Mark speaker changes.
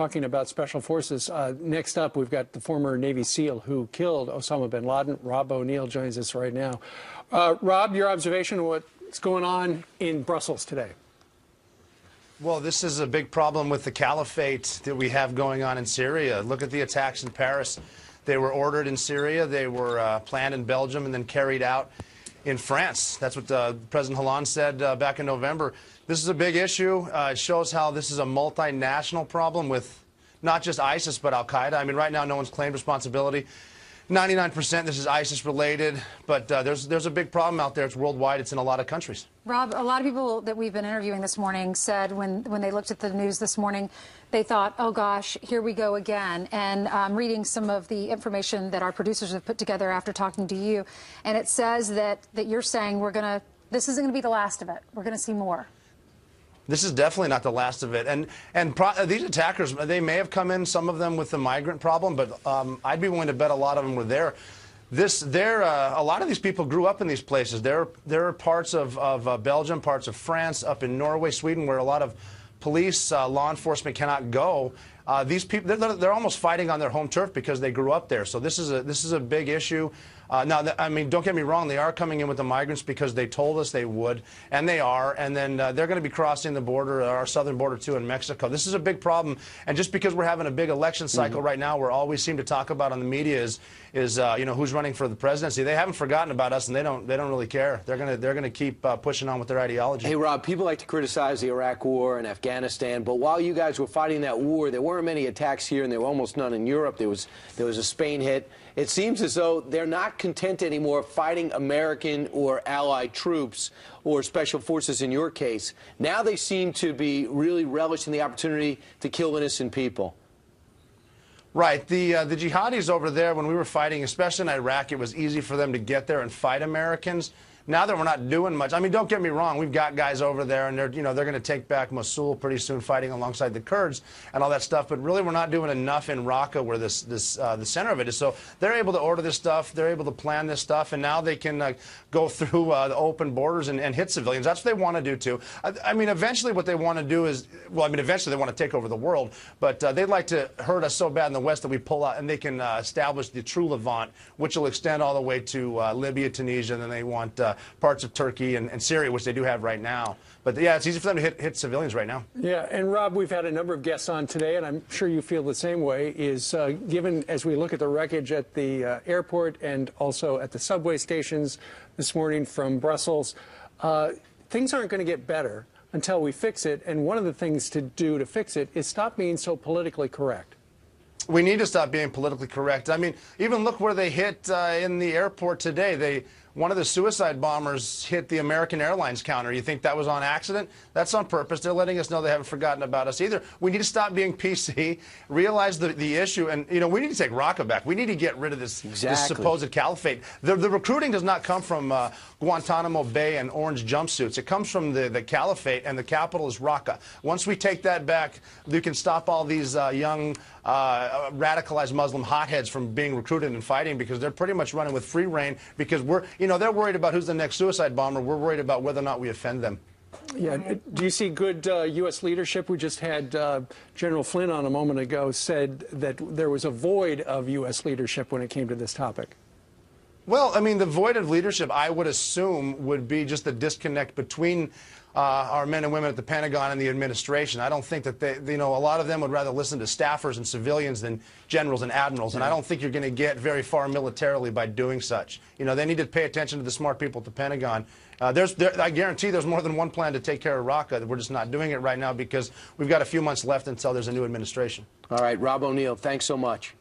Speaker 1: talking about special forces. Next up, we've got the former Navy SEAL who killed Osama Bin Laden. Rob ONeill joins us right now. Rob, your observation of what's going on in Brussels today?
Speaker 2: Well, this is a big problem with the caliphate that we have going on in Syria. Look at the attacks in Paris. They were ordered in Syria, they were planned in Belgium, and then carried out in France. That's what President Hollande said back in November. This is a big issue. It shows how this is a multinational problem with not just ISIS, but al-Qaeda. I mean, right now, no one's claimed responsibility. 99% this is ISIS related, but there's a big problem out there. It's worldwide. It's in a lot of countries.
Speaker 3: Rob, a lot of people that we've been interviewing this morning said when they looked at the news this morning, they thought, oh gosh, here we go again. And I'm reading some of the information that our producers have put together after talking to you, and it says that you're saying this isn't going to be the last of it. We're going to see more.
Speaker 2: This is definitely not the last of it. And these attackers, they may have come in, some of them with the migrant problem, but I'd be willing to bet a lot of them were there. A lot of these people grew up in these places. There are parts of Belgium, parts of France, up in Norway, Sweden, where a lot of police, law enforcement cannot go. These people, they're almost fighting on their home turf because they grew up there. So this is a big issue. Now, I mean, don't get me wrong. They are coming in with the migrants because they told us they would, and they are. And then they're going to be crossing the border, our southern border, too, in Mexico. This is a big problem. And just because we're having a big election cycle right now, where all we seem to talk about on the media is you know, who's running for the presidency, they haven't forgotten about us, and they don't really care. They're going to keep pushing on with their ideology.
Speaker 4: Hey, Rob, people like to criticize the Iraq War and Afghanistan, but while you guys were fighting that war, there weren't many attacks here, and there were almost none in Europe. There was a Spain hit. It seems as though they're not content anymore fighting American or allied troops or special forces in your case. Now they seem to be really relishing the opportunity to kill innocent people.
Speaker 2: Right. The jihadis over there, when we were fighting, especially in Iraq, it was easy for them to get there and fight Americans. Now that we're not doing much, I mean, don't get me wrong, we've got guys over there, and they're going to take back Mosul pretty soon, fighting alongside the Kurds and all that stuff. But really, we're not doing enough in Raqqa, where the center of it is. So they're able to order this stuff, they're able to plan this stuff, and now they can go through the open borders and hit civilians. That's what they want to do too. I mean, eventually, what they want to do is, well, I mean, eventually they want to take over the world, but they'd like to hurt us so bad in the West that we pull out, and they can establish the true Levant, which will extend all the way to Libya, Tunisia, and then they want parts of Turkey and Syria, which they do have right now. But yeah, it's easy for them to hit civilians right now.
Speaker 1: Yeah, and Rob, we've had a number of guests on today, and I'm sure you feel the same way, is given as we look at the wreckage at the airport and also at the subway stations this morning from Brussels, things aren't going to get better until we fix it, and one of the things to do to fix it is stop being so politically correct.
Speaker 2: We need to stop being politically correct. I mean, even look where they hit in the airport today. One of the suicide bombers hit the American Airlines counter. You think that was on accident? That's on purpose. They're letting us know they haven't forgotten about us either. We need to stop being PC, realize the issue, and we need to take Raqqa back. We need to get rid of this supposed caliphate. The recruiting does not come from Guantanamo Bay and orange jumpsuits. It comes from the caliphate, and the capital is Raqqa. Once we take that back, we can stop all these young radicalized Muslim hotheads from being recruited and fighting, because they're pretty much running with free reign, because they're worried about who's the next suicide bomber. We're worried about whether or not we offend them.
Speaker 1: Yeah. Do you see good U.S. leadership? We just had General Flynn on a moment ago said that there was a void of U.S. leadership when it came to this topic.
Speaker 2: Well, I mean, the void of leadership, I would assume, would be just the disconnect between our men and women at the Pentagon and the administration. I don't think that a lot of them would rather listen to staffers and civilians than generals and admirals, and I don't think you're going to get very far militarily by doing such. They need to pay attention to the smart people at the Pentagon. I guarantee there's more than one plan to take care of Raqqa. We're just not doing it right now because we've got a few months left until there's a new administration.
Speaker 4: All right, Rob ONeill, thanks so much.